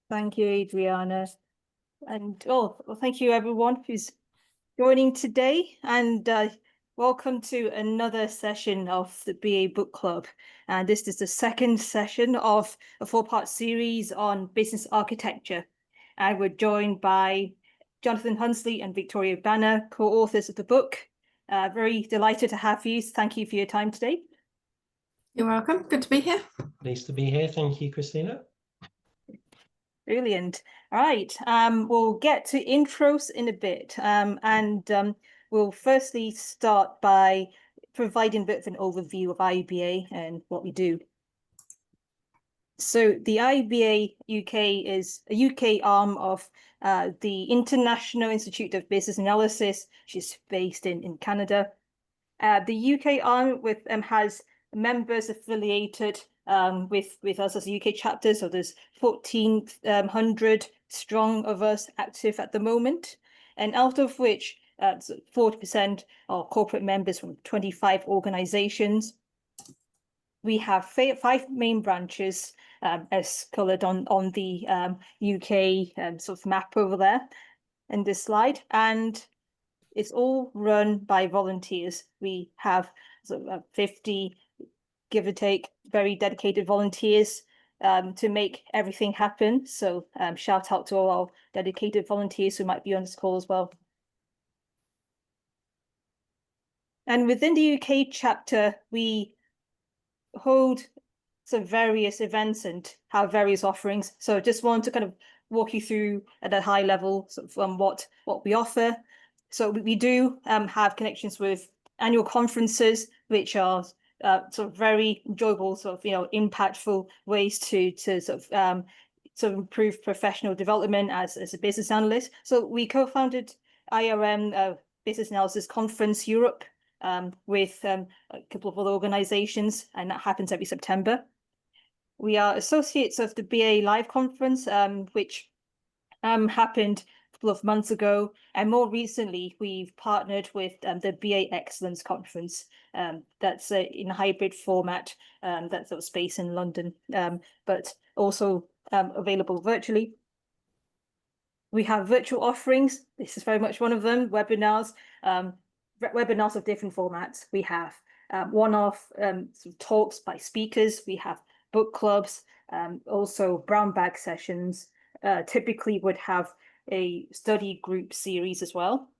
Thank you, Adriana. And well, thank you everyone who's joining today. And welcome to another session of the BA Book Club. And this is the second session of a four-part series on business architecture. And we're joined by Jonathan Hunsley and Victoria Banner, co-authors of the book. Very delighted to have you. Thank you for your time today. You're welcome. Good to be here. Pleased to be here. Thank you, Christina. Brilliant. All right. We'll get to intros in a bit. We'll firstly start by providing a bit of an overview of IIBA and what we do. So the IIBA UK is a UK arm of the International Institute of Business Analysis, which is based in Canada. The UK arm has members affiliated with us as a UK chapter. So there's 1,400 strong of us active at the moment, and out of which 40% are corporate members from 25 organizations. We have five main branches as coloured on the UK sort of map over there in this slide, and it's all run by volunteers. We have sort of 50, give or take, very dedicated volunteers to make everything happen. So shout out to all our dedicated volunteers who might be on this call as well. And within the UK chapter, we hold some various events and have various offerings. So I just want to kind of walk you through at a high level sort of what we offer. So we do have connections with annual conferences, which are sort of very enjoyable, sort of impactful ways to sort of improve professional development as a business analyst. So we co-founded IRM Business Analysis Conference Europe with a couple of other organizations, and that happens every September. We are associates of the BA Live Conference, which happened a couple of months ago, and more recently we've partnered with the BA Excellence Conference. That's in a hybrid format, that's sort of space in London, but also available virtually. We have virtual offerings. This is very much one of them. Webinars, webinars of different formats. We have one-off sort of talks by speakers. We have book clubs, also brown bag sessions. Typically would have a study group series as well.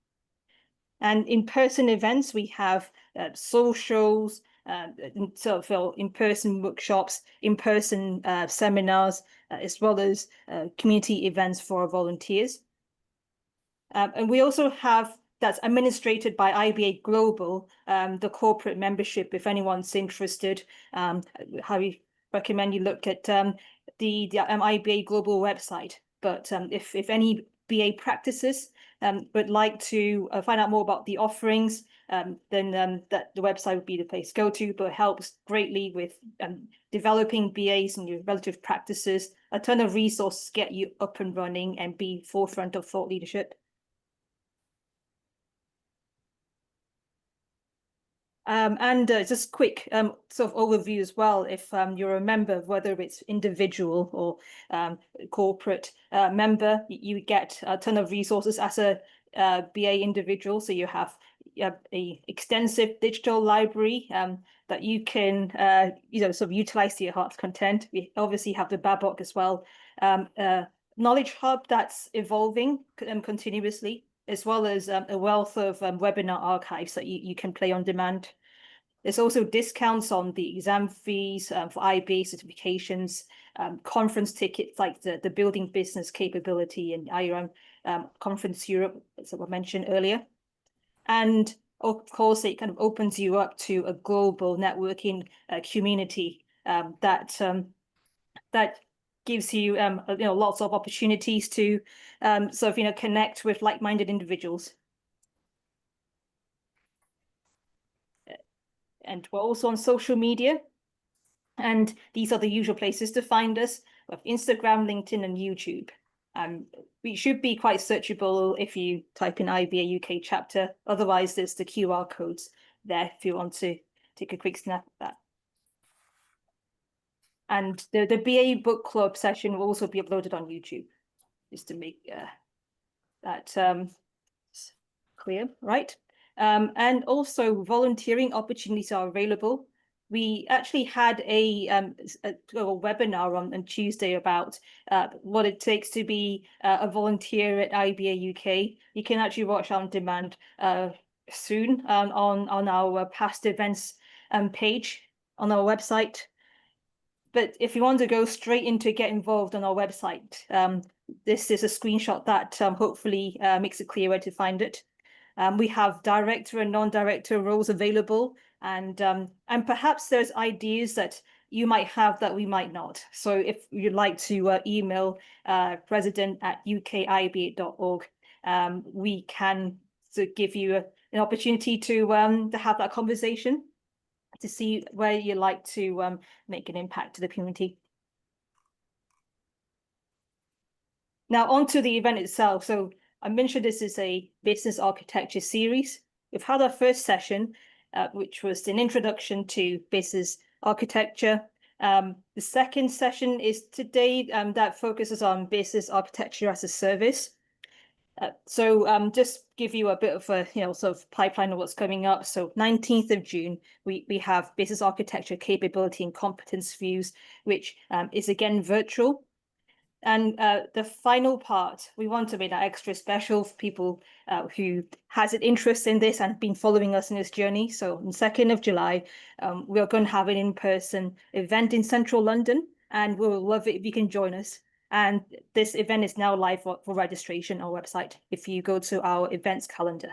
And in-person events, we have socials, sort of in-person workshops, in-person seminars, as well as community events for volunteers. And we also have, that's administrated by IIBA Global, the corporate membership. If anyone's interested, I recommend you look at the IIBA Global website. But if any BA practices would like to find out more about the offerings, then that the website would be the place to go to. But it helps greatly with developing BAs and your relative practices. A ton of resources get you up and running and be forefront of thought leadership. And just quick sort of overview as well, if you're a member, whether it's individual or corporate member, you get a ton of resources as a BA individual. So you have a extensive digital library that you can sort of utilize to your heart's content. We obviously have the Babok as well, knowledge hub that's evolving continuously, as well as a wealth of webinar archives that you can play on demand. There's also discounts on the exam fees for IIBA certifications, conference tickets like the Building Business Capability and IRM Conference Europe, as I mentioned earlier. And of course, it kind of opens you up to a global networking community that gives you lots of opportunities to sort of connect with like-minded individuals. And we're also on social media, and these are the usual places to find us. We have Instagram, LinkedIn, and YouTube. We should be quite searchable if you type in IIBA UK chapter. Otherwise, there's the QR codes there if you want to take a quick snap at that. And the BA book club session will also be uploaded on YouTube, just to make that clear, right? And also volunteering opportunities are available. We actually had a webinar on Tuesday about what it takes to be a volunteer at IIBA UK. You can actually watch on demand soon on our past events page on our website. But if you want to go straight into get involved on our website, this is a screenshot that hopefully makes it clear where to find it. We have director and non-director roles available, and perhaps there's ideas that you might have that we might not. So if you'd like to email president@ukiba.org, we can give you an opportunity to have that conversation, to see where you like to make an impact to the community. Now on to the event itself. So I mentioned this is a business architecture series. We've had our first session, which was an introduction to business architecture. The second session is today that focuses on business architecture as a service. So just give you a bit of a sort of pipeline of what's coming up. So 19th of June, we have business architecture capability and competence views, which is again virtual. And the final part, we want to make that extra special for people who has an interest in this and been following us in this journey. So on 2nd of July, we are going to have an in-person event in central London, and we'll love it if you can join us. And this event is now live for registration on our website if you go to our events calendar.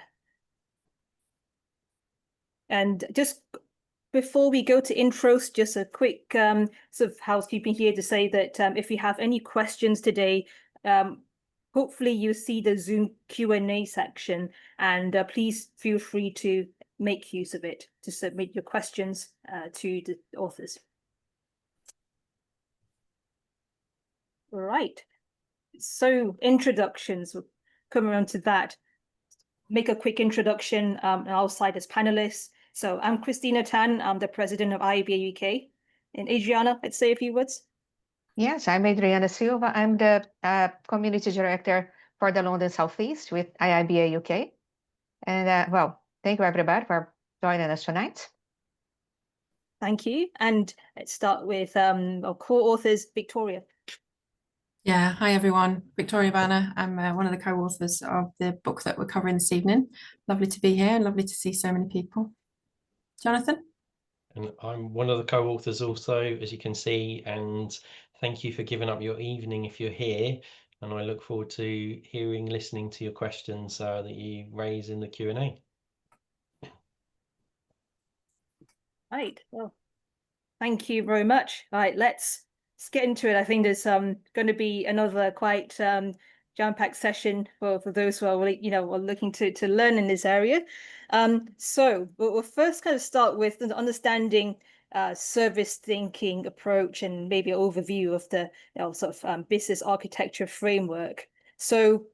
And just before we go to intros, just a quick sort of housekeeping here to say that if you have any questions today, hopefully you see the Zoom Q&A section, and please feel free to make use of it to submit your questions to the authors. Right, so introductions, we'll come around to that. Make a quick introduction on our side as panelists. So I'm Christina Tan, I'm the president of IIBA UK. And Adriana, let's say a few words. Yes, I'm Adriana Silva. I'm the community director for the London Southeast with IIBA UK. And well, thank you everybody for joining us tonight. Thank you. And let's start with our co-authors, Victoria. Yeah, hi everyone, Victoria Banner. I'm one of the co-authors of the book that we're covering this evening. Lovely to be here and lovely to see so many people. Jonathan? And I'm one of the co-authors also, as you can see, and thank you for giving up your evening if you're here. And I look forward to listening to your questions that you raise in the Q&A. Right, well, thank you very much. All right, let's get into it. I think there's going to be another quite jam-packed session for those who are are looking to learn in this area. So we'll first kind of start with the understanding service thinking approach and maybe an overview of the sort of business architecture framework. So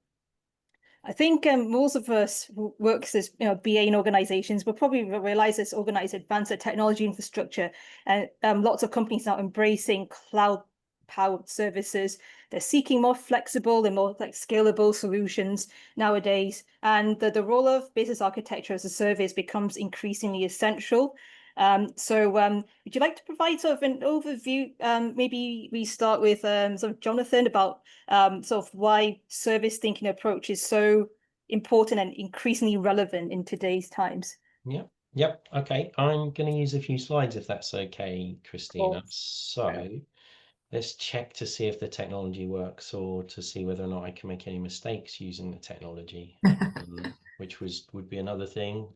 I think most of us who works as BA in organizations will probably realize this organized advanced technology infrastructure, and lots of companies now embracing cloud-powered services. They're seeking more flexible and more scalable solutions nowadays, and the role of business architecture as a service becomes increasingly essential. So would you like to provide sort of an overview? Maybe we start with sort of Jonathan about sort of why service thinking approach is so important and increasingly relevant in today's times. Yep. Okay, I'm going to use a few slides if that's okay, Christina. So let's check to see if the technology works, or to see whether or not I can make any mistakes using the technology, which would be another thing.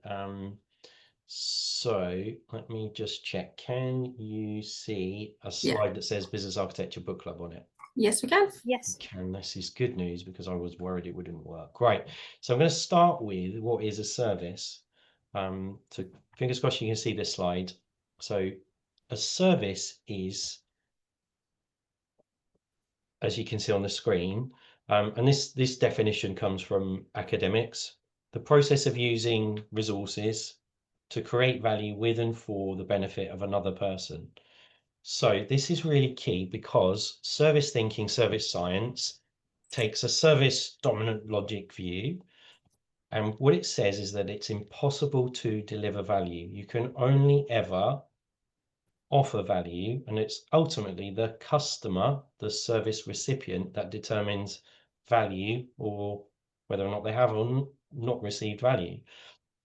So let me just check. Can you see a slide that says Business Architecture Book Club on it? Yes, we can. Yes. This is good news, because I was worried it wouldn't work. Right. So I'm going to start with what is a service. So fingers crossed you can see this slide. So a service is, as you can see on the screen, and this definition comes from academics, the process of using resources to create value with and for the benefit of another person. So this is really key because service thinking, service science takes a service dominant logic view. And what it says is that it's impossible to deliver value. You can only ever offer value, and it's ultimately the customer, the service recipient, that determines value or whether or not they have or not received value.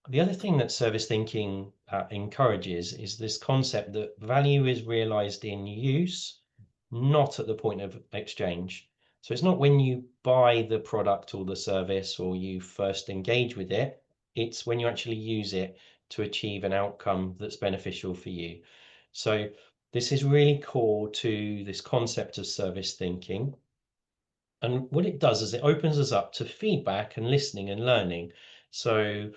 The other thing that service thinking encourages is this concept that value is realized in use, not at the point of exchange. So it's not when you buy the product or the service or you first engage with it, it's when you actually use it to achieve an outcome that's beneficial for you. So this is really core to this concept of service thinking. And what it does is it opens us up to feedback and listening and learning. So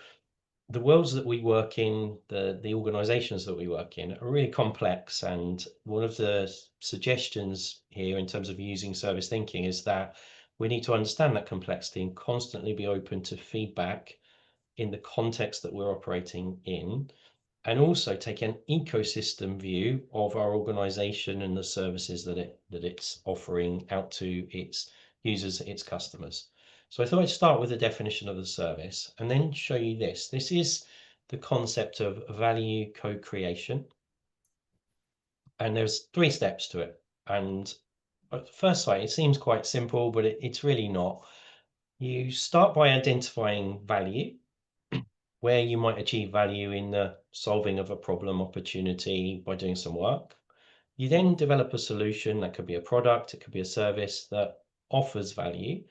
the worlds that we work in, the organizations that we work in are really complex. And one of the suggestions here in terms of using service thinking is that we need to understand that complexity and constantly be open to feedback in the context that we're operating in, and also take an ecosystem view of our organization and the services that it's offering out to its users, its customers. So I thought I'd start with the definition of the service and then show you this. This is the concept of value co-creation. And there's 3 steps to it. And at first sight, it seems quite simple, but it's really not. You start by identifying value, where you might achieve value in the solving of a problem opportunity by doing some work. You then develop a solution that could be a product, it could be a service that offers value.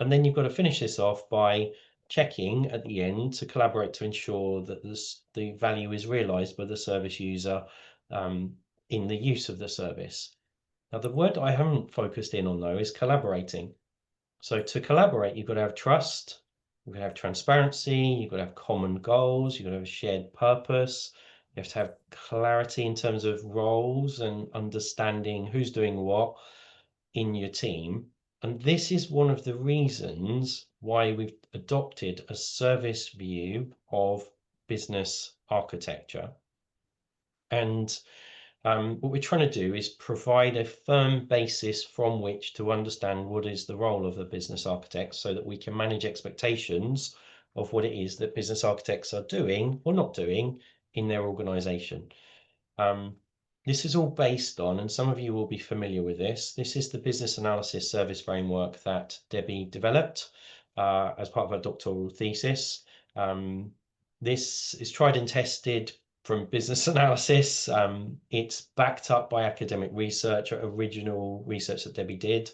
And then you've got to finish this off by checking at the end to collaborate to ensure that the value is realized by the service user in the use of the service. Now, the word I haven't focused in on though is collaborating. So to collaborate, you've got to have trust, you've got to have transparency, you've got to have common goals, you've got to have a shared purpose, you have to have clarity in terms of roles and understanding who's doing what in your team. And this is one of the reasons why we've adopted a service view of business architecture. And what we're trying to do is provide a firm basis from which to understand what is the role of the business architect so that we can manage expectations of what it is that business architects are doing or not doing in their organization. This is all based on, and some of you will be familiar with this is the business analysis service framework that Debbie developed as part of her doctoral thesis. This is tried and tested from business analysis. It's backed up by academic research, original research that Debbie did.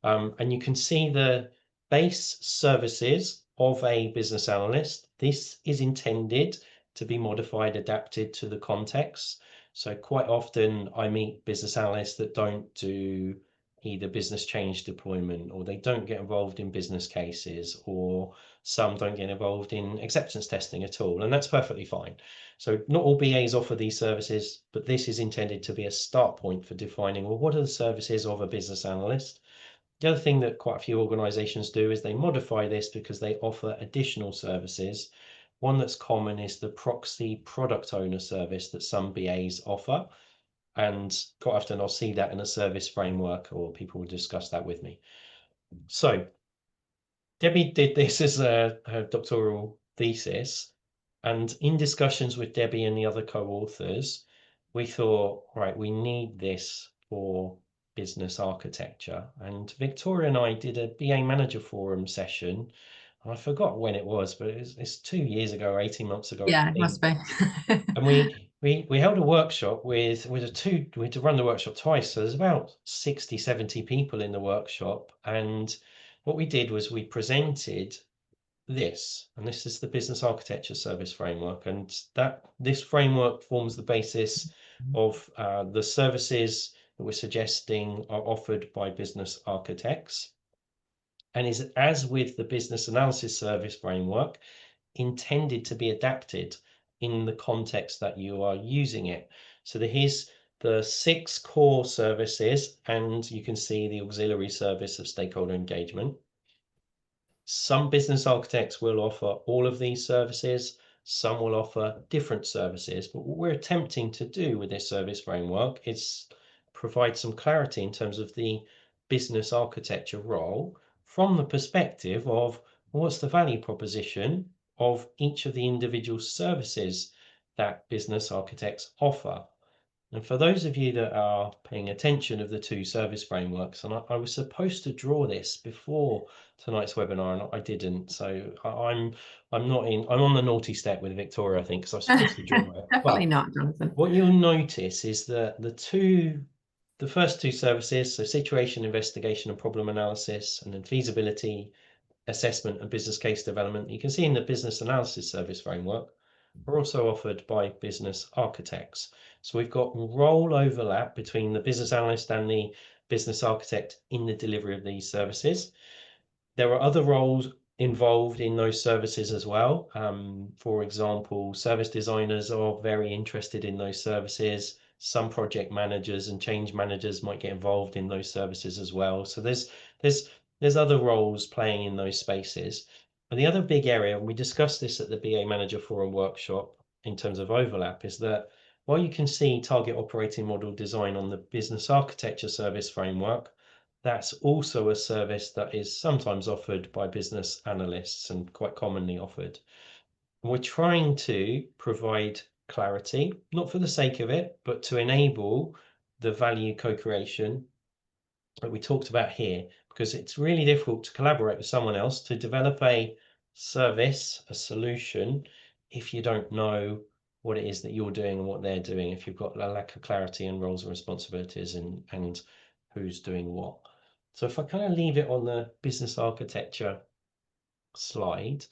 And you can see the base services of a business analyst. This is intended to be modified, adapted to the context. So quite often I meet business analysts that don't do either business change deployment, or they don't get involved in business cases, or some don't get involved in acceptance testing at all, and that's perfectly fine. So not all BAs offer these services, but this is intended to be a start point for defining, well, what are the services of a business analyst? The other thing that quite a few organizations do is they modify this because they offer additional services. One that's common is the proxy product owner service that some BAs offer. And quite often I'll see that in a service framework, or people will discuss that with me. So Debbie did this as her doctoral thesis. And in discussions with Debbie and the other co-authors, we thought, right, we need this for business architecture. And Victoria and I did a BA Manager Forum session. I forgot when it was, but it's 2 years ago, or 18 months ago. Yeah, it must be. And we held a workshop we had to run the workshop twice. So there's about 60, 70 people in the workshop. And what we did was we presented this, and this is the business architecture service framework, and this framework forms the basis of the services that we're suggesting are offered by business architects, and is, as with the business analysis service framework, intended to be adapted in the context that you are using it. So here's the 6 core services, and you can see the auxiliary service of stakeholder engagement. Some business architects will offer all of these services, some will offer different services, but what we're attempting to do with this service framework is provide some clarity in terms of the business architecture role from the perspective of what's the value proposition of each of the individual services that business architects offer. And for those of you that are paying attention of the two service frameworks, and I was supposed to draw this before tonight's webinar, and I didn't. So I'm on the naughty step with Victoria, I think, because I was supposed to draw it. Definitely But not, Jonathan. what you'll notice is that the first two services, so situation investigation and problem analysis, and then feasibility assessment and business case development, you can see in the business analysis service framework, are also offered by business architects. So we've got role overlap between the business analyst and the business architect in the delivery of these services. There are other roles involved in those services as well. For example, service designers are very interested in those services. Some project managers and change managers might get involved in those services as well. So there's other roles playing in those spaces. And the other big area, and we discussed this at the BA Manager Forum workshop in terms of overlap, is that while you can see target operating model design on the business architecture service framework, that's also a service that is sometimes offered by business analysts and quite commonly offered. We're trying to provide clarity, not for the sake of it, but to enable the value co-creation that we talked about here, because it's really difficult to collaborate with someone else to develop a service, a solution, if you don't know what it is that you're doing and what they're doing, if you've got a lack of clarity and roles and responsibilities and who's doing what. So if I kind of leave it on the business architecture slide,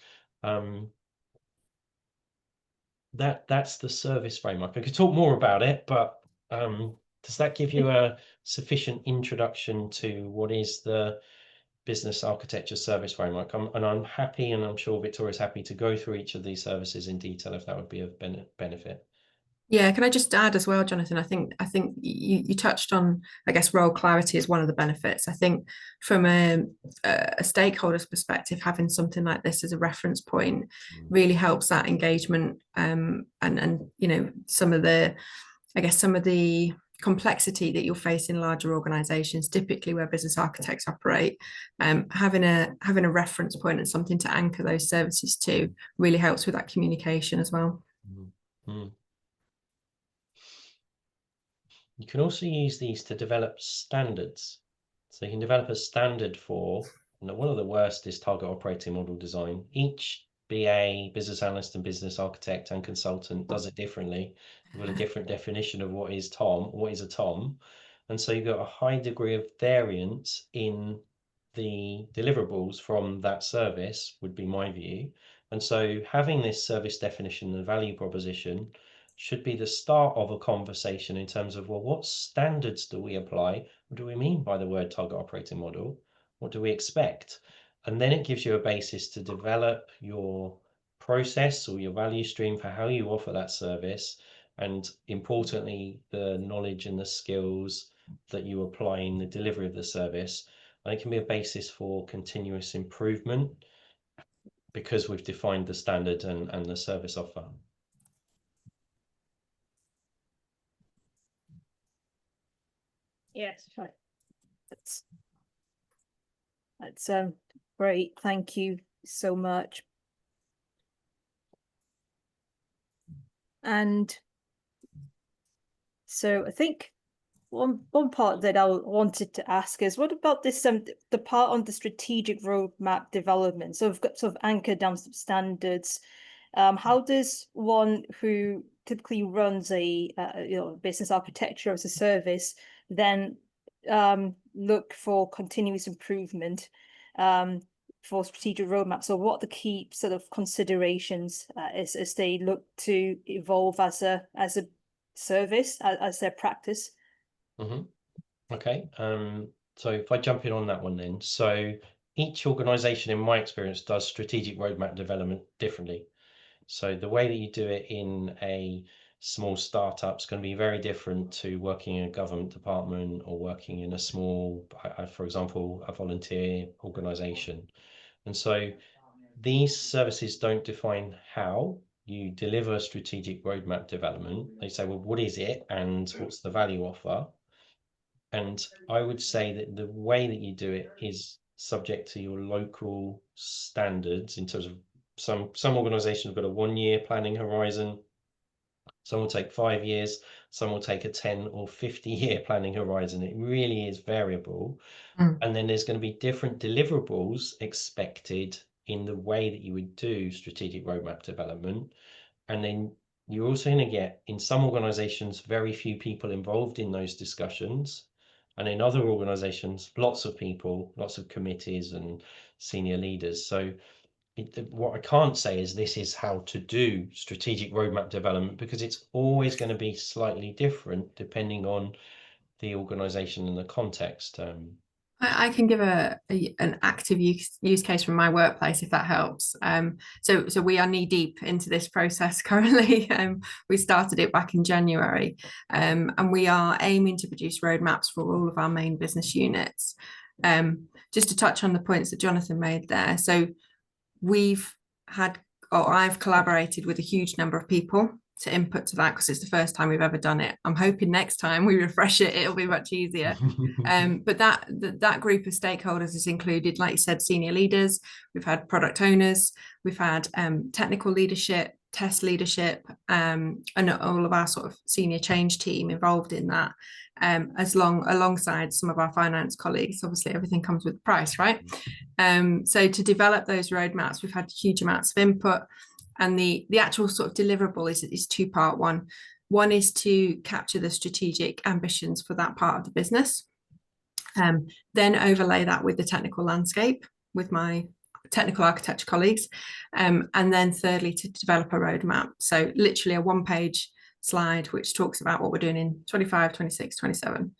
that's the service framework. I could talk more about it, but does that give you a sufficient introduction to what is the business architecture service framework? And I'm happy, and I'm sure Victoria's happy to go through each of these services in detail if that would be of benefit. Yeah, can I just add as well, Jonathan? I think you touched on, I guess, role clarity is one of the benefits. I think from a stakeholder's perspective, having something like this as a reference point really helps that engagement, and you know, some of the complexity that you'll face in larger organizations, typically where business architects operate, having a reference point and something to anchor those services to really helps with that communication as well. Mm-hmm. You can also use these to develop standards. So you can develop a standard for, one of the worst is target operating model design. Each BA, business analyst and business architect and consultant does it differently. You've got a different definition of what is a TOM. And so you've got a high degree of variance in the deliverables from that service, would be my view. And so having this service definition and value proposition should be the start of a conversation in terms of, well, what standards do we apply? What do we mean by the word target operating model? What do we expect? And then it gives you a basis to develop your process or your value stream for how you offer that service. And importantly, the knowledge and the skills that you apply in the delivery of the service. And it can be a basis for continuous improvement because we've defined the standard and the service offer. Yes, right. That's great. Thank you so much. And so I think one part that I wanted to ask is, what about this the part on the strategic roadmap development? So we've got sort of anchored down some standards. How does one who typically runs a business architecture as a service then look for continuous improvement for strategic roadmaps? So what are the key sort of considerations as they look to evolve as a service, as their practice? Mm-hmm. Okay, so if I jump in on that one then. So each organization, in my experience, does strategic roadmap development differently. So the way that you do it in a small startup is going to be very different to working in a government department or working in a small, for example, a volunteer organization. And so these services don't define how you deliver strategic roadmap development. They say, well, what is it and what's the value offer? And I would say that the way that you do it is subject to your local standards in terms of some organizations have got a 1 year planning horizon. Some will take 5 years, some will take a 10 or 50-year planning horizon. It really is variable. And then there's going to be different deliverables expected in the way that you would do strategic roadmap development. And then you're also going to get, in some organizations, very few people involved in those discussions. And in other organizations, lots of people, lots of committees and senior leaders. So what I can't say is this is how to do strategic roadmap development, because it's always going to be slightly different depending on the organization and the context. I can give an active use case from my workplace if that helps. So we are knee deep into this process currently. We started it back in January, and we are aiming to produce roadmaps for all of our main business units. Just to touch on the points that Jonathan made there. So I've collaborated with a huge number of people to input to that because it's the first time we've ever done it. I'm hoping next time we refresh it, it'll be much easier. But that group of stakeholders has included, like you said, senior leaders. We've had product owners, we've had technical leadership, test leadership, and all of our sort of senior change team involved in that, alongside some of our finance colleagues. Obviously, everything comes with the price, right? So to develop those roadmaps, we've had huge amounts of input. And the actual sort of deliverable is two-part. One is to capture the strategic ambitions for that part of the business, then overlay that with the technical landscape with my technical architecture colleagues, and then thirdly to develop a roadmap. So literally a one-page slide which talks about what we're doing in 25, 26, 27.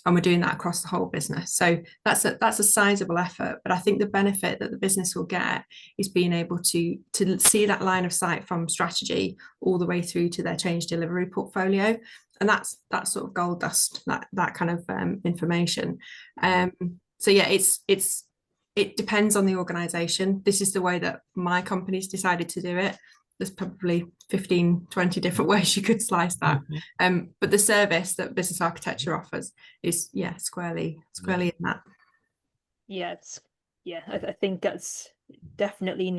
And we're doing that across the whole business. So that's a sizable effort, but I think the benefit that the business will get is being able to see that line of sight from strategy all the way through to their change delivery portfolio. And that's sort of gold dust, that kind of information. So yeah, it depends on the organization. This is the way that my company's decided to do it. There's probably 15, 20 different ways you could slice that. But the service that business architecture offers is, squarely in that. I think that's definitely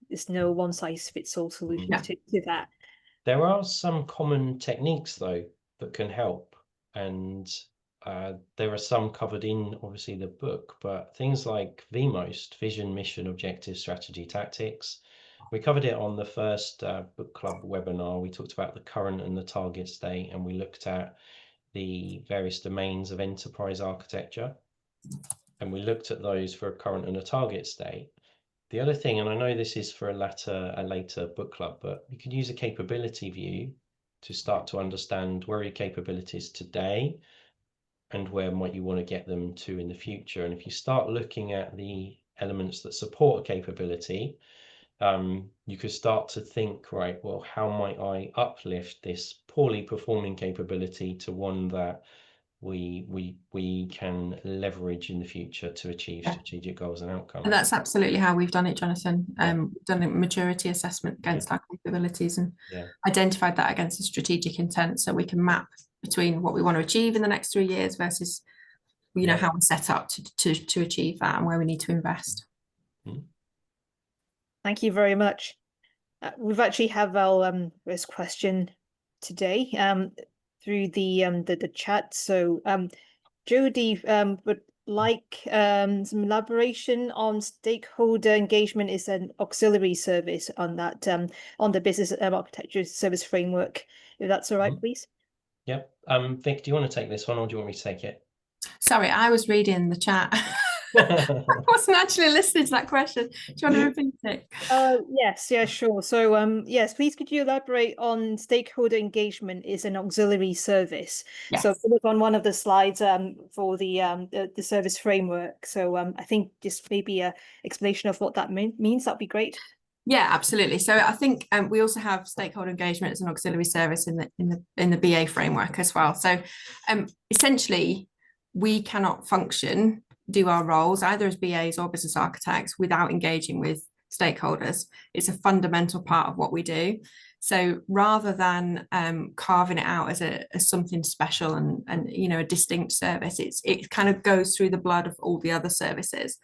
there's no one size fits all solution to that. There are some common techniques though that can help, and there are some covered in obviously the book, but things like VMOST, vision, mission, objective, strategy, tactics. We covered it on the first book club webinar. We talked about the current and the target state, and we looked at the various domains of enterprise architecture, and we looked at those for a current and a target state. The other thing, and I know this is for a later book club, but you could use a capability view to start to understand where are your capabilities today and where might you want to get them to in the future. And if you start looking at the elements that support a capability, you could start to think, right, well, how might I uplift this poorly performing capability to one that we can leverage in the future to achieve strategic goals and outcomes. And that's absolutely how we've done it, Jonathan. Done a maturity assessment against our capabilities and identified that against a strategic intent, so we can map between what we want to achieve in the next 3 years versus how we're set up to achieve that and where we need to invest. Thank you very much. We've actually have our first question today through the chat. So Jody would like some elaboration on stakeholder engagement is an auxiliary service on that on the business architecture service framework. If that's all right, please. Yep. Vic, do you want to take this one, or do you want me to take it? Sorry, I was reading the chat. I wasn't actually listening to that question. Do you want to repeat it? Yes, sure. So yes, please could you elaborate on stakeholder engagement is an auxiliary service. Yes. So look on one of the slides for the service framework. So I think just maybe a explanation of what that means, that'd be great. Yeah, absolutely. So I think we also have stakeholder engagement as an auxiliary service in the BA framework as well. So essentially, we cannot do our roles either as BAs or business architects without engaging with stakeholders. It's a fundamental part of what we do. So rather than carving it out as something special and you know, a distinct service, it kind of goes through the blood of all the other services.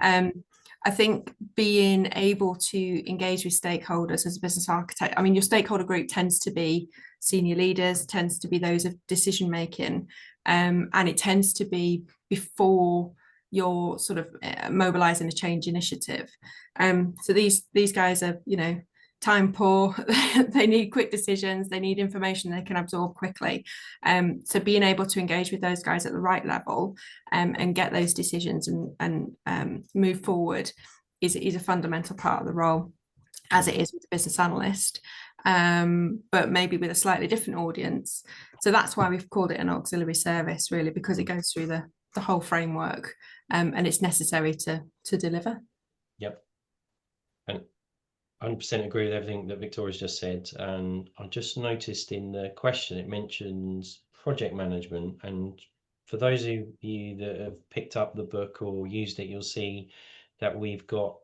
I think being able to engage with stakeholders as a business architect, I mean, your stakeholder group tends to be senior leaders, tends to be those of decision making, and it tends to be before you're sort of mobilizing a change initiative. So these guys are, you know, time poor, they need quick decisions, they need information they can absorb quickly. So being able to engage with those guys at the right level and get those decisions and move forward is a fundamental part of the role, as it is with the business analyst, but maybe with a slightly different audience. So that's why we've called it an auxiliary service, really, because it goes through the whole framework, and it's necessary to deliver. Yep. And 100% agree with everything that Victoria's just said. And I just noticed in the question it mentions project management. And for those of you that have picked up the book or used it, you'll see that we've got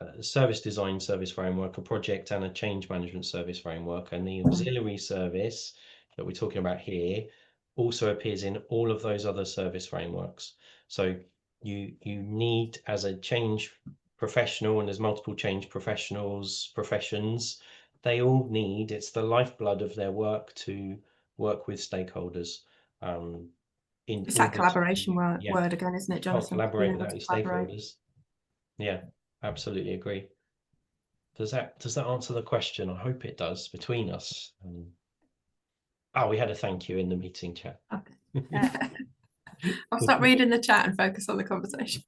a service design service framework, a project and a change management service framework. And the auxiliary service that we're talking about here also appears in all of those other service frameworks. So you need, as a change professional, and there's multiple change professions, they all need, it's the lifeblood of their work to work with stakeholders. It's that collaboration word again, isn't it, Jonathan? Collaborate without your stakeholders. Yeah, absolutely agree. Does that answer the question? I hope it does, between us. Oh, we had a thank you in the meeting chat. Okay. I'll stop reading the chat and focus on the conversation.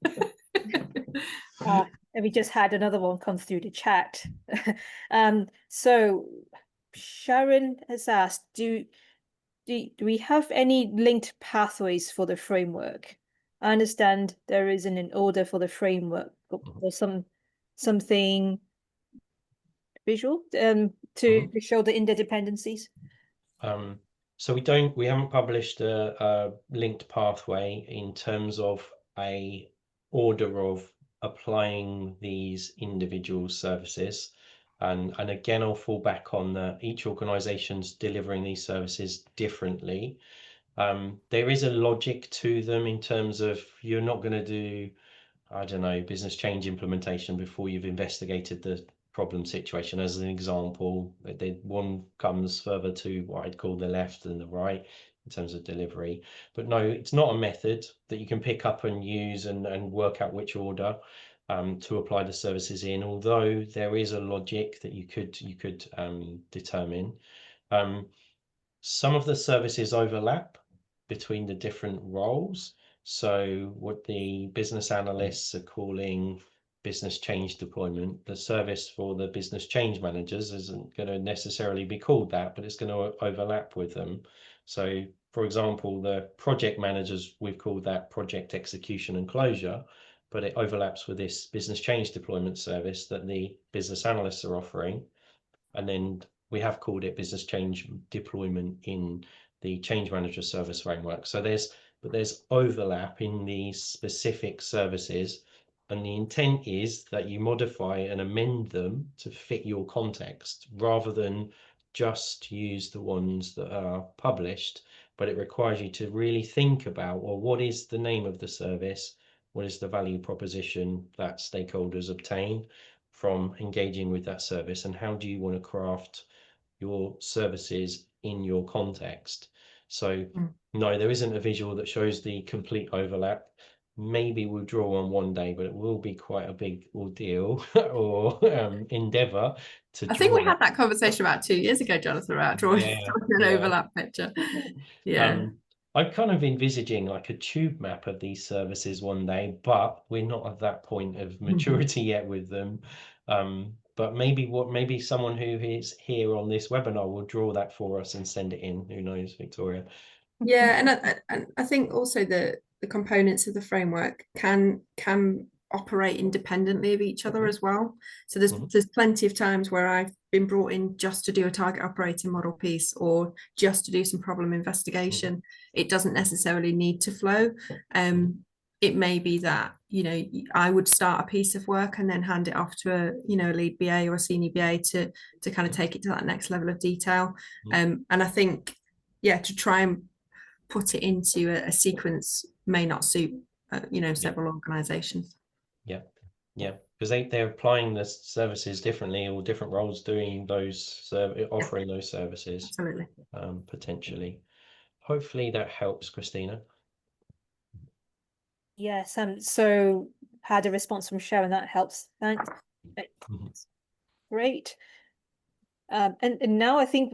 And we just had another one come through the chat. So Sharon has asked, do we have any linked pathways for the framework? I understand there isn't an order for the framework or something visual to show the interdependencies. So we haven't published a linked pathway in terms of a order of applying these individual services. And again, I'll fall back on each organisation's delivering these services differently. There is a logic to them in terms of you're not going to do, I don't know, business change implementation before you've investigated the problem situation. As an example, one comes further to what I'd call the left and the right in terms of delivery. But no, it's not a method that you can pick up and use and work out which order to apply the services in, although there is a logic that you could determine. Some of the services overlap between the different roles. So what the business analysts are calling business change deployment, the service for the business change managers isn't going to necessarily be called that, but it's going to overlap with them. So for example, the project managers, we've called that project execution and closure, but it overlaps with this business change deployment service that the business analysts are offering. And then we have called it business change deployment in the change manager service framework. So there's overlap in these specific services, and the intent is that you modify and amend them to fit your context rather than just use the ones that are published. But it requires you to really think about, well, what is the name of the service? What is the value proposition that stakeholders obtain from engaging with that service, and how do you want to craft your services in your context? So no, there isn't a visual that shows the complete overlap. Maybe we'll draw one one day, but it will be quite a big ordeal or endeavor to draw. I think we had that conversation about 2 years ago, Jonathan, about drawing an overlap picture. Yeah. I'm kind of envisaging like a tube map of these services one day, but we're not at that point of maturity yet with them. But maybe someone who is here on this webinar will draw that for us and send it in. Who knows, Victoria? Yeah, and I think also the components of the framework can operate independently of each other as well. So there's plenty of times where I've been brought in just to do a target operating model piece or just to do some problem investigation. It doesn't necessarily need to flow. it may be that, I would start a piece of work and then hand it off to a lead BA or a senior BA to kind of take it to that next level of detail. And I think, to try and put it into a sequence may not suit, several organisations. Yeah, because they're applying the services differently, or different roles doing those, offering those services. Absolutely. Potentially. Hopefully that helps, Christina. Yes, so had a response from Sharon, that helps. Thanks. Great. And now I think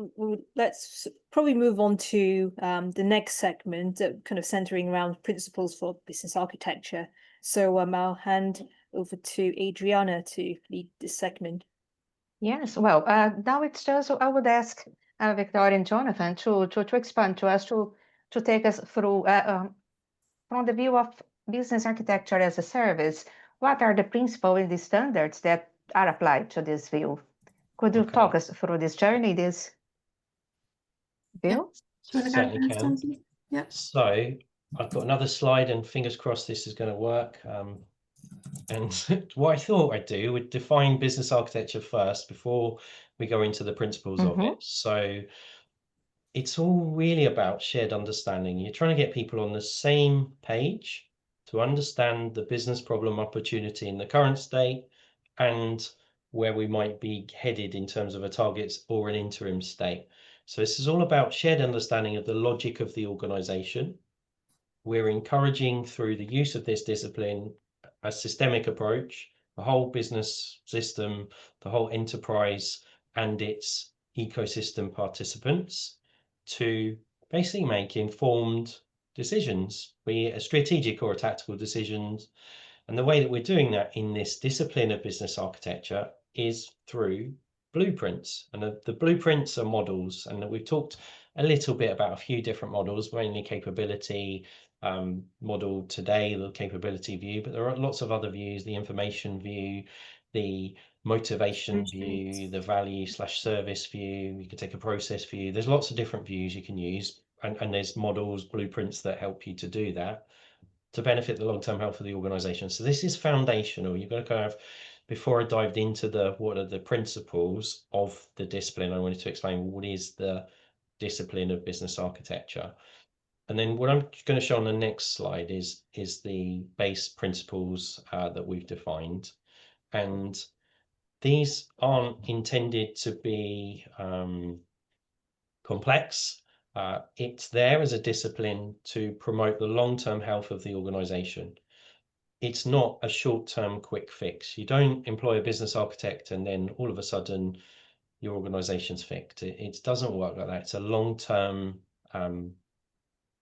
let's probably move on to the next segment, kind of centering around principles for business architecture. So I'll hand over to Adriana to lead this segment. Yes, well, now it's just, I would ask Victoria and Jonathan to expand to us, to take us through, from the view of business architecture as a service, what are the principles and the standards that are applied to this view? Could you talk us through this journey, this view? Certainly can. Yeah. So I've got another slide, and fingers crossed this is going to work. And what I thought I'd do would define business architecture first before we go into the principles of it. So it's all really about shared understanding. You're trying to get people on the same page to understand the business problem opportunity in the current state and where we might be headed in terms of a target or an interim state. So this is all about shared understanding of the logic of the organization. We're encouraging, through the use of this discipline, a systemic approach, the whole business system, the whole enterprise and its ecosystem participants, to basically make informed decisions, be it a strategic or a tactical decisions. And the way that we're doing that in this discipline of business architecture is through blueprints. And the blueprints are models, and we've talked a little bit about a few different models, mainly capability model today, the capability view, but there are lots of other views: the information view, the motivation view, the value/service view. You can take a process view. There's lots of different views you can use, and there's models, blueprints that help you to do that, to benefit the long-term health of the organization. So this is foundational. You've got to kind of, before I dived into what are the principles of the discipline, I wanted to explain what is the discipline of business architecture. And then what I'm going to show on the next slide is the base principles that we've defined. And these aren't intended to be complex. It's there as a discipline to promote the long-term health of the organization. It's not a short-term quick fix. You don't employ a business architect and then all of a sudden your organization's fixed. It doesn't work like that. It's a long-term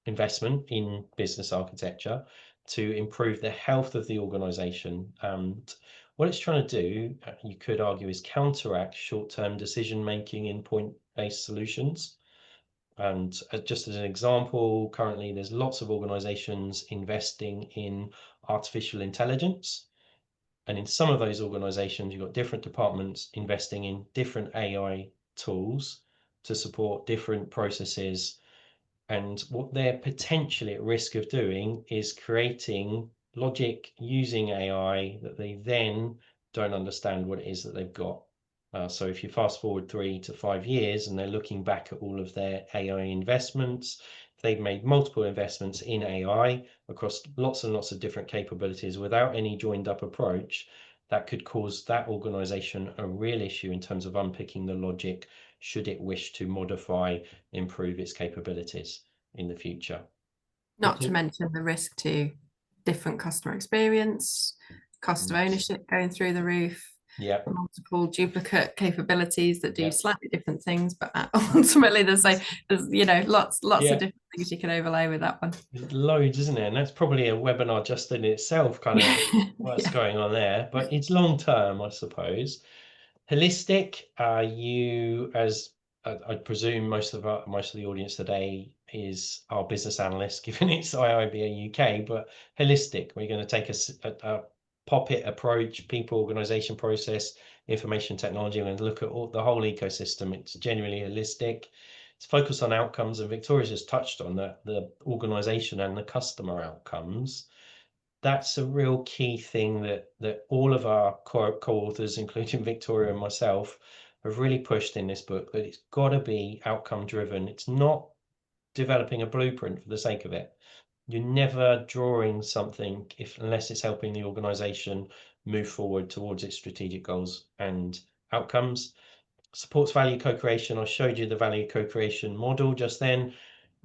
investment in business architecture to improve the health of the organization. And what it's trying to do, you could argue, is counteract short-term decision-making in point-based solutions. And just as an example, currently there's lots of organizations investing in artificial intelligence. And in some of those organizations, you've got different departments investing in different AI tools to support different processes. And what they're potentially at risk of doing is creating logic using AI that they then don't understand what it is that they've got. So if you fast forward 3 to 5 years and they're looking back at all of their AI investments, they've made multiple investments in AI across lots and lots of different capabilities without any joined up approach, that could cause that organization a real issue in terms of unpicking the logic should it wish to modify, improve its capabilities in the future. Not to mention the risk to different customer experience, cost of ownership going through the roof, multiple duplicate capabilities that do slightly different things, but ultimately there's lots of different things you can overlay with that one. Loads, isn't it? And that's probably a webinar just in itself, kind of what's going on there. But it's long term, I suppose. Holistic, you, as I presume most of the audience today is our business analyst, given it's IIBA UK, but holistic, we're going to take a pop-it approach: people, organization, process, information technology. We're going to look at the whole ecosystem. It's genuinely holistic. It's focused on outcomes, and Victoria's just touched on that, the organization and the customer outcomes. that's a real key thing that all of our co-authors, including Victoria and myself, have really pushed in this book, that it's got to be outcome driven. It's not developing a blueprint for the sake of it. You're never drawing something unless it's helping the organization move forward towards its strategic goals and outcomes. Supports value co-creation. I showed you the value co-creation model just then.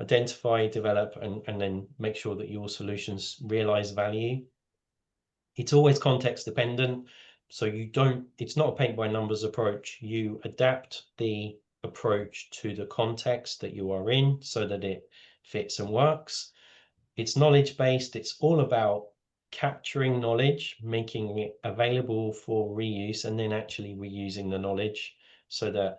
Identify, develop, and then make sure that your solutions realize value. It's always context dependent. So it's not a paint by numbers approach. You adapt the approach to the context that you are in so that it fits and works. It's knowledge based. It's all about capturing knowledge, making it available for reuse, and then actually reusing the knowledge so that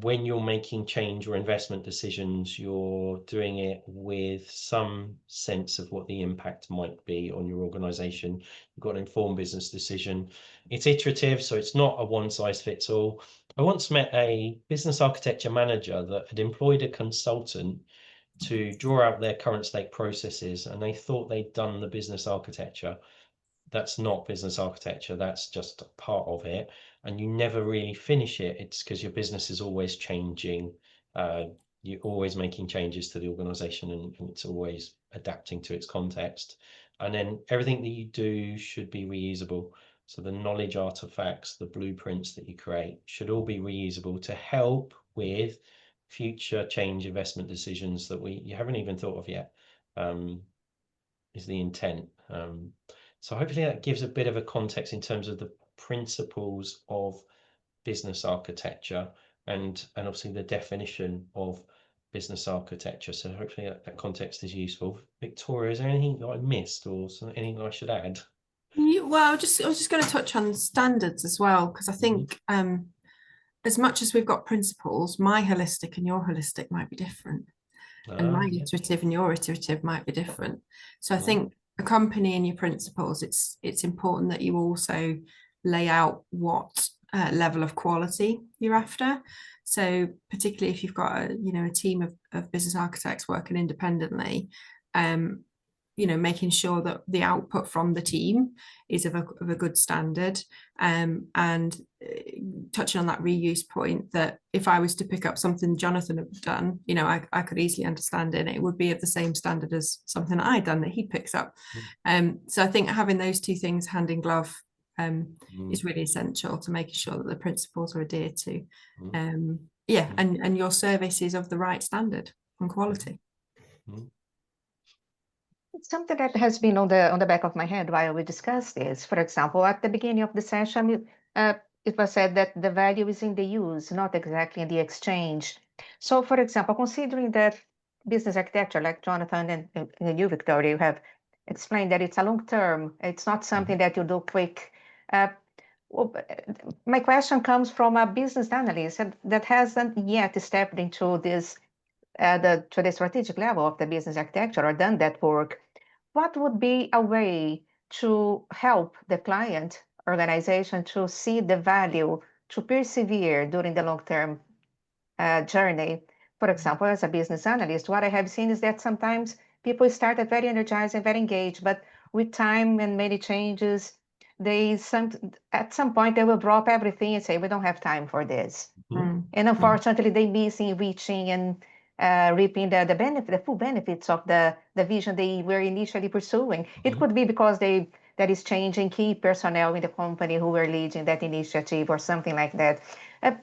when you're making change or investment decisions, you're doing it with some sense of what the impact might be on your organization. You've got an informed business decision. It's iterative, so it's not a one size fits all. I once met a business architecture manager that had employed a consultant to draw out their current state processes, and they thought they'd done the business architecture. That's not business architecture, that's just a part of it, and you never really finish it. It's because your business is always changing. You're always making changes to the organization, and it's always adapting to its context. And then everything that you do should be reusable. So the knowledge artifacts, the blueprints that you create should all be reusable to help with future change investment decisions that you haven't even thought of yet, is the intent. So hopefully that gives a bit of a context in terms of the principles of business architecture and obviously the definition of business architecture. So hopefully that context is useful. Victoria, is there anything that I missed or anything I should add? Well, I was just going to touch on standards as well, because I think as much as we've got principles, my holistic and your holistic might be different. And my iterative and your iterative might be different. So I think accompanying your principles, it's important that you also lay out what level of quality you're after. So particularly if you've got a team of business architects working independently, making sure that the output from the team is of a good standard, and touching on that reuse point, that if I was to pick up something Jonathan had done, I could easily understand it. It would be of the same standard as something that I'd done that he picks up. So I think having those two things hand in glove is really essential to making sure that the principles are adhered to. And your service is of the right standard and quality. Something that has been on the back of my head while we discussed this. For example, at the beginning of the session, it was said that the value is in the use, not exactly in the exchange. So, for example, considering that business architecture, like Jonathan and you, Victoria, you have explained that it's a long term. It's not something that you do quick. My question comes from a business analyst that hasn't yet stepped into this to the strategic level of the business architecture or done that work. What would be a way to help the client organization to see the value, to persevere during the long-term journey? For example, as a business analyst, what I have seen is that sometimes people started very energized and very engaged, but with time and many changes, at some point they will drop everything and say, we don't have time for this. And unfortunately, they miss in reaching and reaping the full benefits of the vision they were initially pursuing. It could be because there is change in key personnel in the company who were leading that initiative or something like that.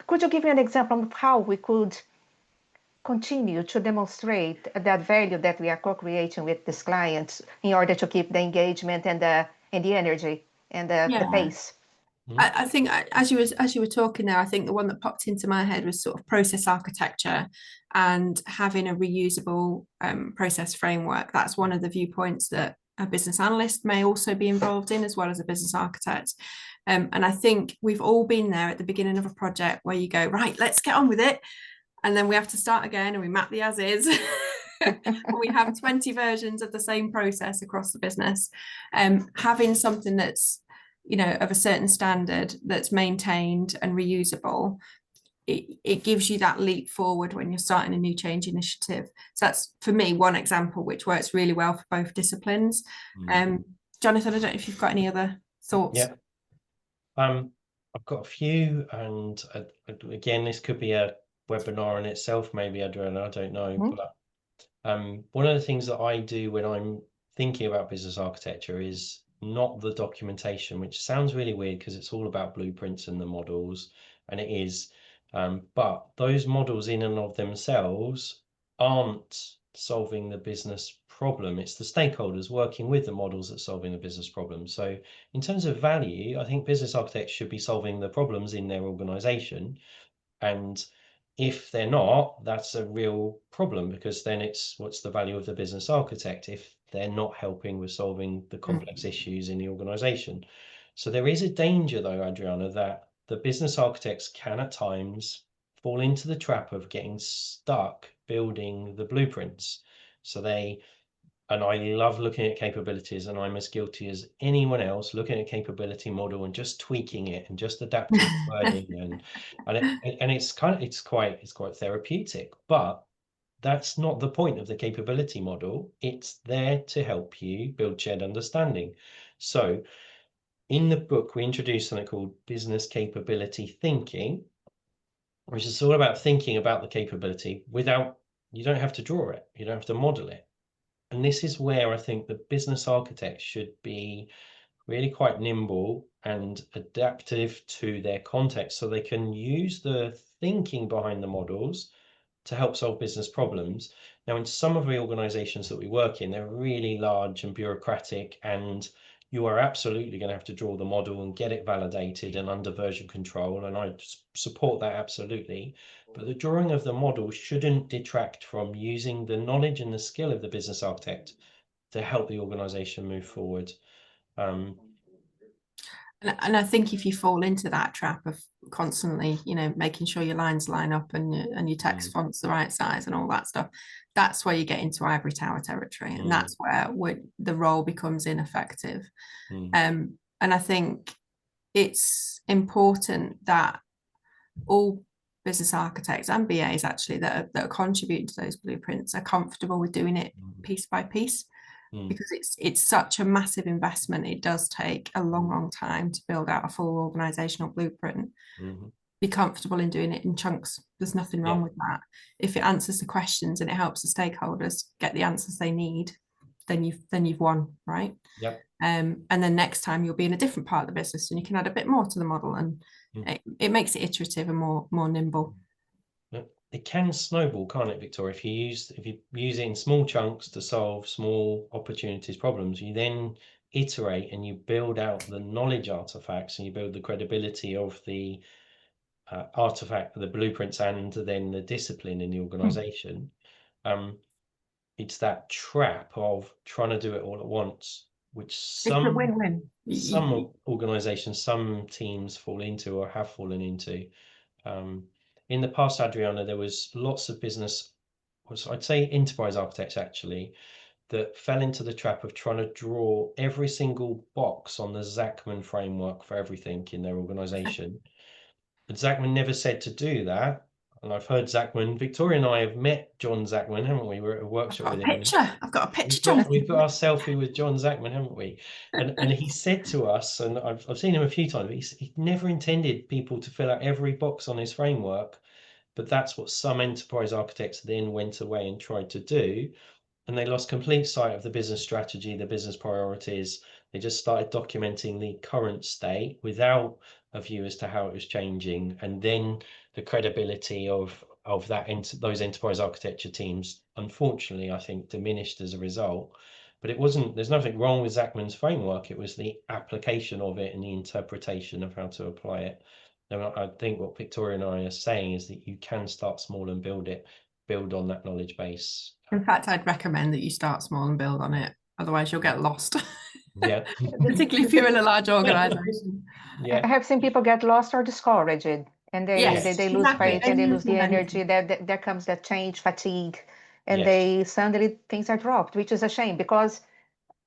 Could you give me an example of how we could continue to demonstrate that value that we are co-creating with these clients in order to keep the engagement and the energy and the pace? I think as you were talking there, I think the one that popped into my head was sort of process architecture and having a reusable process framework. That's one of the viewpoints that a business analyst may also be involved in, as well as a business architect. And I think we've all been there at the beginning of a project where you go, right, let's get on with it. And then we have to start again and we map the as is. We have 20 versions of the same process across the business. Having something that's of a certain standard that's maintained and reusable, it gives you that leap forward when you're starting a new change initiative. So that's, for me, one example which works really well for both disciplines. Jonathan, I don't know if you've got any other thoughts. Yeah. I've got a few, and again, this could be a webinar in itself, maybe, Adriana, I don't know. But one of the things that I do when I'm thinking about business architecture is not the documentation, which sounds really weird because it's all about blueprints and the models, and it is. But those models in and of themselves aren't solving the business problem. It's the stakeholders working with the models that's solving the business problem. So in terms of value, I think business architects should be solving the problems in their organization. And if they're not, that's a real problem, because then it's what's the value of the business architect if they're not helping with solving the complex issues in the organization. So there is a danger, though, Adriana, that the business architects can at times fall into the trap of getting stuck building the blueprints. So and I love looking at capabilities, and I'm as guilty as anyone else, looking at a capability model and just tweaking it and just adapting wording and it's quite therapeutic. But that's not the point of the capability model. It's there to help you build shared understanding. So in the book, we introduced something called business capability thinking, which is all about thinking about the capability without, you don't have to draw it, you don't have to model it. And this is where I think the business architect should be really quite nimble and adaptive to their context, so they can use the thinking behind the models to help solve business problems. Now, in some of the organizations that we work in, they're really large and bureaucratic, and you are absolutely going to have to draw the model and get it validated and under version control. And I support that absolutely. But the drawing of the model shouldn't detract from using the knowledge and the skill of the business architect to help the organization move forward. And I think if you fall into that trap of constantly, making sure your lines line up and your text font's the right size and all that stuff, that's where you get into ivory tower territory, and that's where the role becomes ineffective. And I think it's important that all business architects and BAs actually that are contributing to those blueprints are comfortable with doing it piece by piece. Because it's such a massive investment. It does take a long time to build out a full organisational blueprint. Be comfortable in doing it in chunks. There's nothing wrong with that. If it answers the questions and it helps the stakeholders get the answers they need, then you've won, right? And then next time you'll be in a different part of the business and you can add a bit more to the model, and it makes it iterative and more nimble. It can snowball, can't it, Victoria? If you use it in small chunks to solve small opportunities, problems, you then iterate and you build out the knowledge artifacts, and you build the credibility of the artifact, the blueprints, and then the discipline in the organization. It's that trap of trying to do it all at once, which some organizations, some teams fall into or have fallen into. In the past, Adriana, there was lots of I'd say enterprise architects actually, that fell into the trap of trying to draw every single box on the Zachman framework for everything in their organization. But Zachman never said to do that. And I've heard Zachman, Victoria and I have met John Zachman, haven't we? We're at a workshop with him. I've got a picture, John. We've got our selfie with John Zachman, haven't we? And he said to us, and I've seen him a few times, he never intended people to fill out every box on his framework. But that's what some enterprise architects then went away and tried to do. And they lost complete sight of the business strategy, the business priorities. They just started documenting the current state without a view as to how it was changing. And then the credibility of those enterprise architecture teams, unfortunately, I think, diminished as a result. But there's nothing wrong with Zachman's framework. It was the application of it and the interpretation of how to apply it. And I think what Victoria and I are saying is that you can start small and build on that knowledge base. In fact, I'd recommend that you start small and build on it. Otherwise, you'll get lost. Yeah. Particularly if you're in a large organization. I have seen people get lost or discouraged, and they lose faith and they lose the energy. There comes that change fatigue, and they suddenly things are dropped, which is a shame, because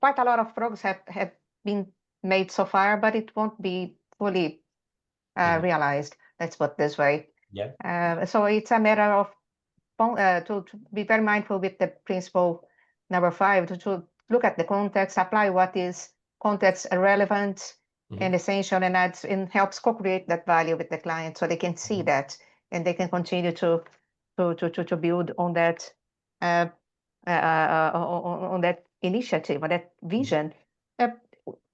quite a lot of progress have been made so far, but it won't be fully realized. Let's put it this way. So it's a matter of to be very mindful with the principle number 5, to look at the context, apply what is context relevant Mhm. and essential, and adds and helps co-create that value with the client so they can see Mhm. that and they can continue to build on that on that initiative, on that vision.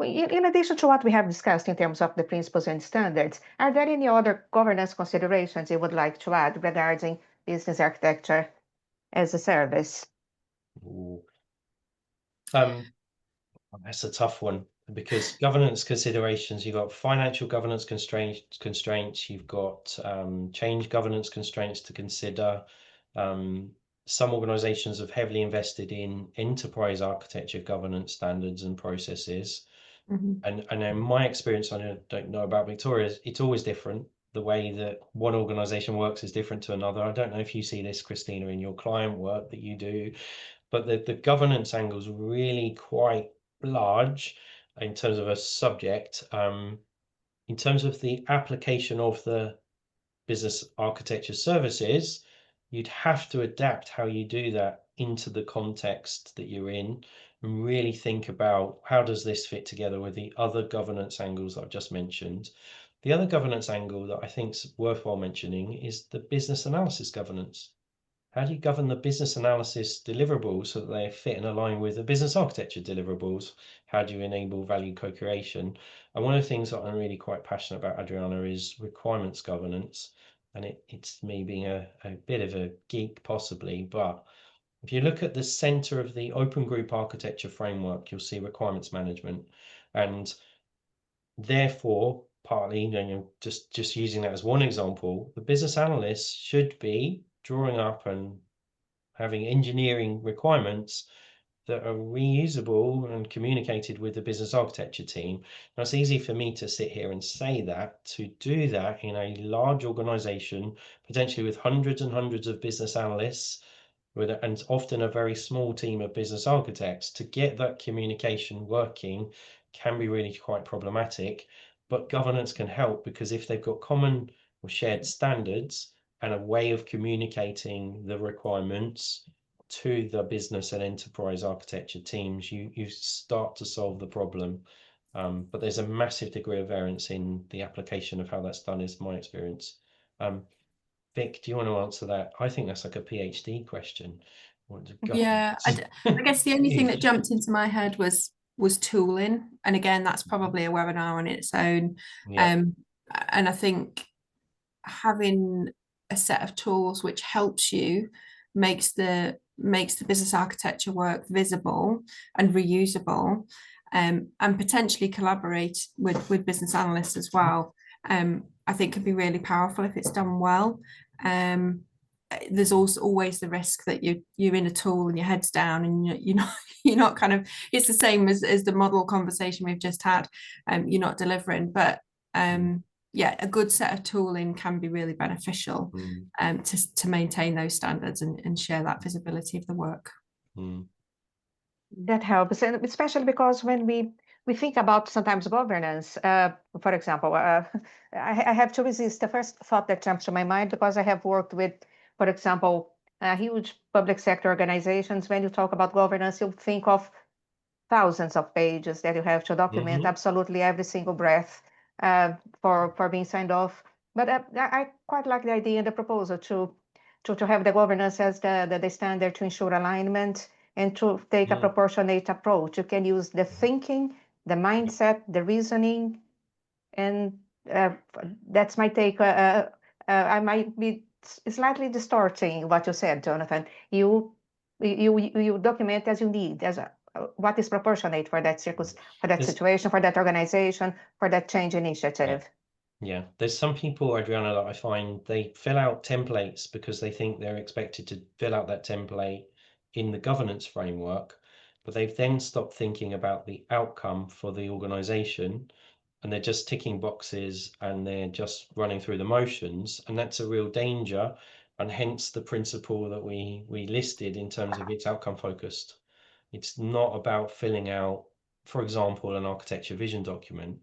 In addition to what we have discussed in terms of the principles and standards, are there any other governance considerations you would like to add regarding business architecture as a service? Ooh. That's a tough one, because governance considerations, you've got financial governance constraints, you've got change governance constraints to consider. Some organizations have heavily invested in enterprise architecture governance standards and processes. Mhm. And in my experience, I don't know about Victoria's, it's always different. The way that one organization works is different to another. I don't know if you see this, Christina, in your client work that you do, but the governance angle is really quite large in terms of a subject. In terms of the application of the business architecture services, you'd have to adapt how you do that into the context that you're in, and really think about how does this fit together with the other governance angles that I've just mentioned. The other governance angle that I think is worthwhile mentioning is the business analysis governance. How do you govern the business analysis deliverables so that they fit and align with the business architecture deliverables? How do you enable value co-creation? And one of the things that I'm really quite passionate about, Adriana, is requirements governance. And it's me being a bit of a geek possibly, but if you look at the center of the open group architecture framework, you'll see requirements management. And therefore, partly, just using that as one example, the business analyst should be drawing up and having engineering requirements that are reusable and communicated with the business architecture team. Now, it's easy for me to sit here and say that. To do that in a large organization, potentially with hundreds and hundreds of business analysts, and often a very small team of business architects, to get that communication working can be really quite problematic. But governance can help, because if they've got common or shared standards and a way of communicating the requirements to the business and enterprise architecture teams, you start to solve the problem. But there's a massive degree of variance in the application of how that's done, is my experience. Vic, do you want to answer that? I think that's like a PhD question. Yeah, I guess the only thing that jumped into my head was tooling, and again, that's probably a webinar on its own. Yeah. And I think having a set of tools which helps you makes the business architecture work visible and reusable, and potentially collaborate with business analysts as well. I think can be really powerful if it's done well. There's also always the risk that you're in a tool and your head's down and you're not kind of, it's the same as the model conversation we've just had. You're not delivering, but yeah, a good set of tooling can be really beneficial to maintain those standards and share that visibility of the work. That helps, and especially because when we think about sometimes governance, for example, I have to resist the first thought that jumps to my mind, because I have worked with, for example, huge public sector organizations. When you talk about governance, you think of thousands of pages that you have to document absolutely every single breath for being signed off. But I quite like the idea in the proposal to have the governance as the standard to ensure alignment and to take a proportionate approach. You can use the thinking, the mindset, the reasoning, and that's my take. I might be slightly distorting what you said, Jonathan. You document as you need, as what is proportionate for that situation, for that organization, for that change initiative. Yeah, there's some people, Adriana, that I find they fill out templates because they think they're expected to fill out that template in the governance framework, but they've then stopped thinking about the outcome for the organization, and they're just ticking boxes and they're just running through the motions, and that's a real danger, and hence the principle that we listed in terms of it's outcome focused. It's not about filling out, for example, an architecture vision document.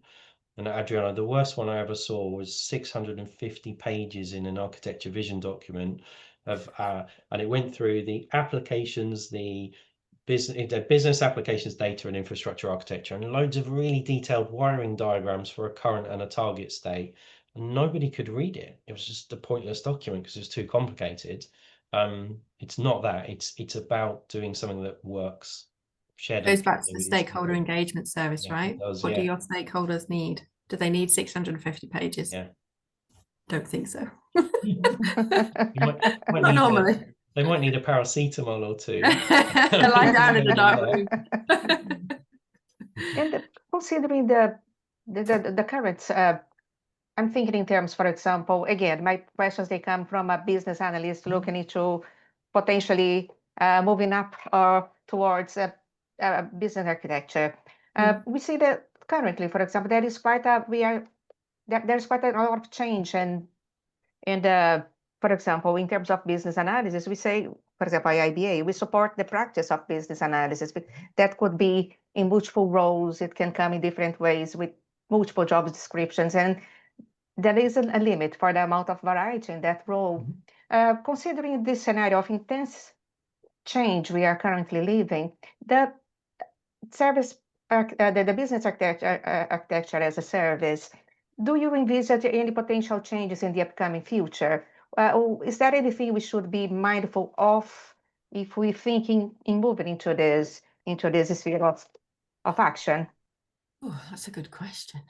And Adriana, the worst one I ever saw was 650 pages in an architecture vision document of, and it went through the applications, the business applications, data and infrastructure architecture, and loads of really detailed wiring diagrams for a current and a target state. And nobody could read it. It was just a pointless document because it was too complicated. It's not that. It's about doing something that works. Shared Goes back to the with these stakeholder people. engagement service, Yeah, right? it does, What do yeah. your stakeholders need? Do they need 650 pages? Yeah. Don't think so. You might Not need normally. they might need a paracetamol or two. Lie down in the dark room. And considering the current, I'm thinking in terms, for example, again, my questions, they come from a business analyst looking into potentially moving up towards business architecture. We see that currently, for example, there is quite a there's quite a lot of change, and for example, in terms of business analysis, we say, for example, IIBA, we support the practice of business analysis. That could be in multiple roles. It can come in different ways with multiple job descriptions, and there isn't a limit for the amount of variety in that role. Considering this scenario of intense change we are currently living, the business architecture as a service, do you envisage any potential changes in the upcoming future? Or is there anything we should be mindful of if we're thinking in moving into this sphere of action? Oh, that's a good question.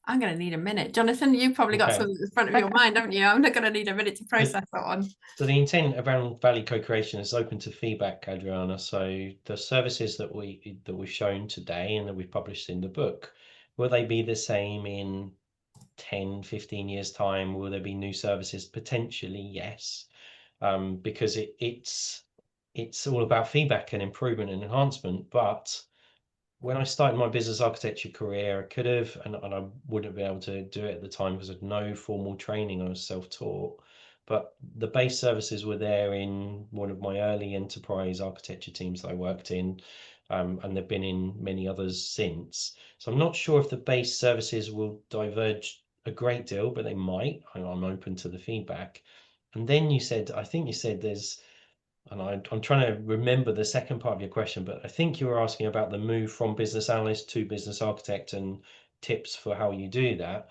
I'm going to need a minute. Jonathan, you've probably got something in front of your mind, haven't you? I'm not going to need a minute to process that one. So the intent around value co-creation is open to feedback, Adriana. So the services that we've shown today and that we've published in the book, will they be the same in 10, 15 years time? Will there be new services? Potentially, yes. Because it's all about feedback and improvement and enhancement. But when I started my business architecture career, I could have, and I wouldn't be able to do it at the time because I had no formal training. I was self-taught, but the base services were there in one of my early enterprise architecture teams that I worked in, and they've been in many others since. So I'm not sure if the base services will diverge a great deal, but they might. I'm open to the feedback. And then I think you said there's, and I'm trying to remember the second part of your question, but I think you were asking about the move from business analyst to business architect and tips for how you do that.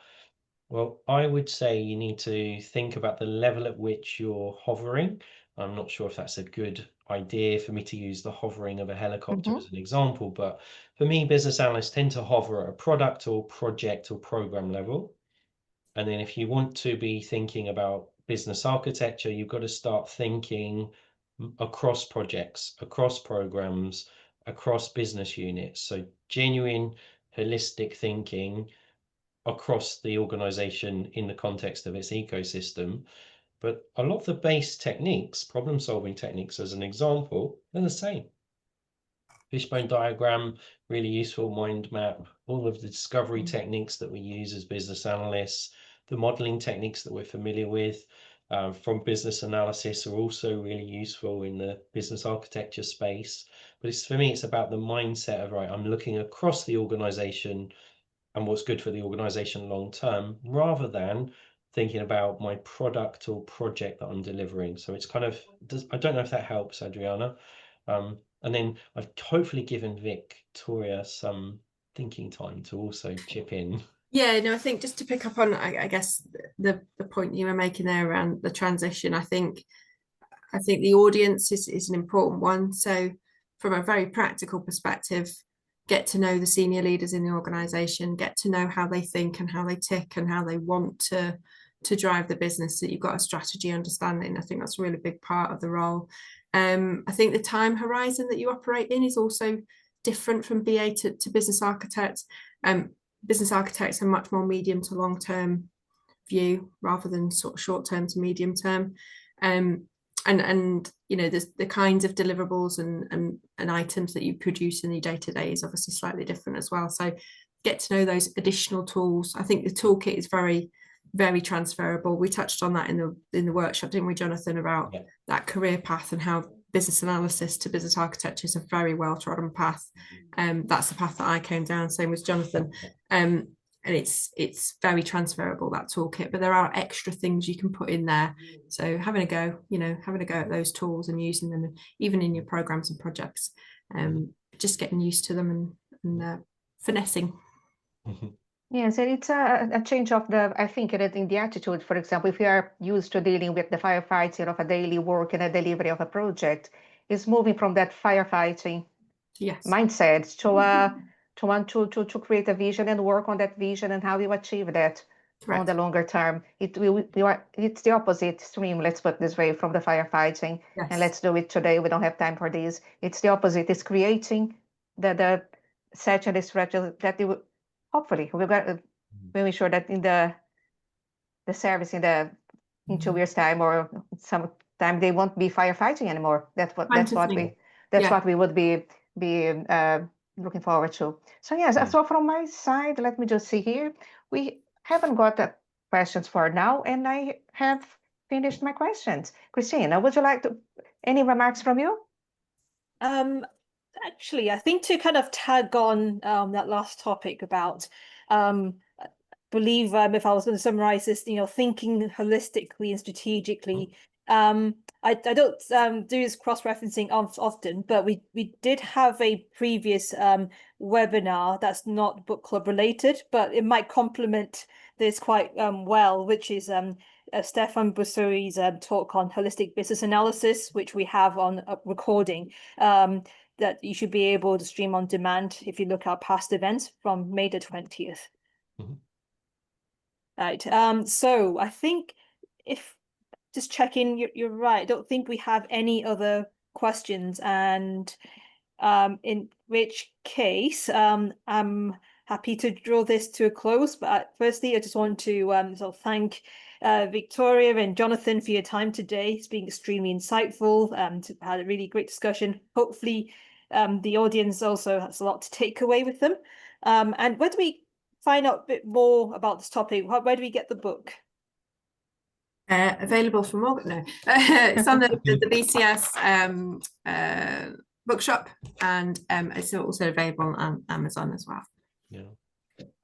Well, I would say you need to think about the level at which you're hovering. I'm not sure if that's a good idea for me to use the hovering of a helicopter as an example, but for me, business analysts tend to hover at a product or project or program level. And then if you want to be thinking about business architecture, you've got to start thinking across projects, across programs, across business units. So genuine holistic thinking across the organization in the context of its ecosystem. But a lot of the base techniques, problem solving techniques as an example, they're the same. Fishbone diagram, really useful, mind map, all of the discovery techniques that we use as business analysts, the modeling techniques that we're familiar with from business analysis are also really useful in the business architecture space. But for me, it's about the mindset of, right, I'm looking across the organization and what's good for the organization long term, rather than thinking about my product or project that I'm delivering. So it's kind of, I don't know if that helps, Adriana. And then I've hopefully given Victoria some thinking time to also chip in. Yeah, no, I think just to pick up on, I guess, the point you were making there around the transition, I think the audience is an important one. So from a very practical perspective, get to know the senior leaders in the organisation, get to know how they think and how they tick and how they want to drive the business, so that you've got a strategy understanding. I think that's a really big part of the role. I think the time horizon that you operate in is also different from BA to business architect. Business architects are much more medium to long term view rather than sort of short term to medium term. And you know, the kinds of deliverables and items that you produce in your day-to-day is obviously slightly different as well. So get to know those additional tools. I think the toolkit is very, very transferable. We touched on that in the workshop, didn't we, Jonathan, about that career path and how business analysis to business architecture is a very well-trodden path. That's the path that I came down, same with Jonathan. and it's very transferable, that toolkit, but there are extra things you can put in there. So having a go at those tools and using them even in your programs and projects, just getting used to them and finessing. Yes, and it's a change of I think, in the attitude. For example, if you are used to dealing with the firefighting of a daily work and a delivery of a project, is moving from that firefighting mindset to want to create a vision and work on that vision and how you achieve that on the longer term. It's the opposite stream, let's put it this way, from the firefighting. And let's do it today. We don't have time for this. It's the opposite. It's creating the such a strategy that you hopefully we're make sure that in the service in 2 years time or some time they won't be firefighting anymore. That's what we would be looking forward to. So yes, so from my side, let me just see here. We haven't got questions for now, and I have finished my questions. Christina, would you like any remarks from you? Actually, I think to kind of tag on that last topic about, I believe if I was going to summarize this, thinking holistically and strategically. I don't do this cross-referencing often, but we did have a previous webinar that's not book club related, but it might complement this quite well, which is Stefan Bussoi's talk on holistic business analysis, which we have on recording. That you should be able to stream on demand if you look at past events from May the 20th. Right. So I think if just checking, you're right. I don't think we have any other questions, and in which case I'm happy to draw this to a close. But firstly, I just want to thank Victoria and Jonathan for your time today. It's been extremely insightful. Had a really great discussion. Hopefully the audience also has a lot to take away with them. And where do we find out a bit more about this topic? Where do we get the book? Available from Morgan. No, it's on the BCS bookshop, and it's also available on Amazon as well. Yeah,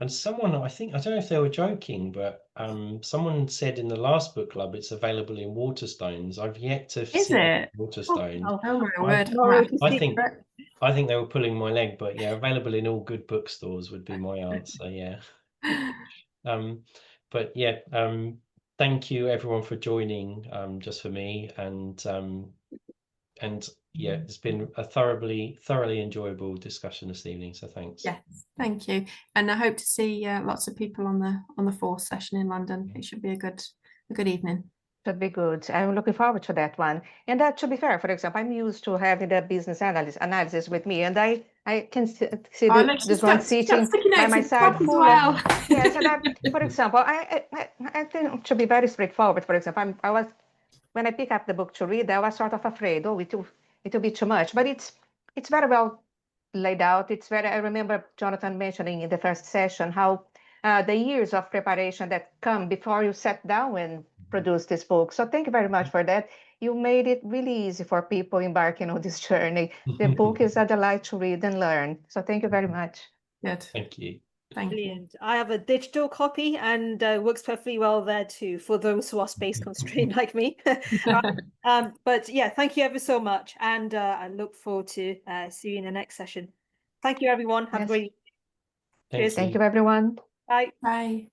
and someone, I don't know if they were joking, but someone said in the last book club it's available in Waterstones. I've yet to see Waterstones. Oh my word! I think they were pulling my leg, but yeah, available in all good bookstores would be my answer. Yeah. But yeah, thank you everyone for joining just for me, and yeah, it's been a thoroughly enjoyable discussion this evening, so thanks. Yes, thank you, and I hope to see lots of people on the 4th session in London. It should be a good evening. Should be good. I'm looking forward to that one. And that, to be fair, for example, I'm used to having the business analysis with me, and I can see this one sitting by my side full of yes. And for example, I think to be very straightforward. For example, when I pick up the book to read, I was sort of afraid, it will be too much, but it's very well laid out. I remember Jonathan mentioning in the first session how the years of preparation that come before you sit down and produce this book. So thank you very much for that. You made it really easy for people embarking on this journey. The book is a delight to read and learn. So thank you very much. Good. Thank you. Brilliant. I have a digital copy, and works perfectly well there too for those who are space constrained like me. But yeah, thank you ever so much, and I look forward to seeing you in the next session. Thank you, everyone. Have a great evening. Cheers. Thank you, everyone. Bye. Bye.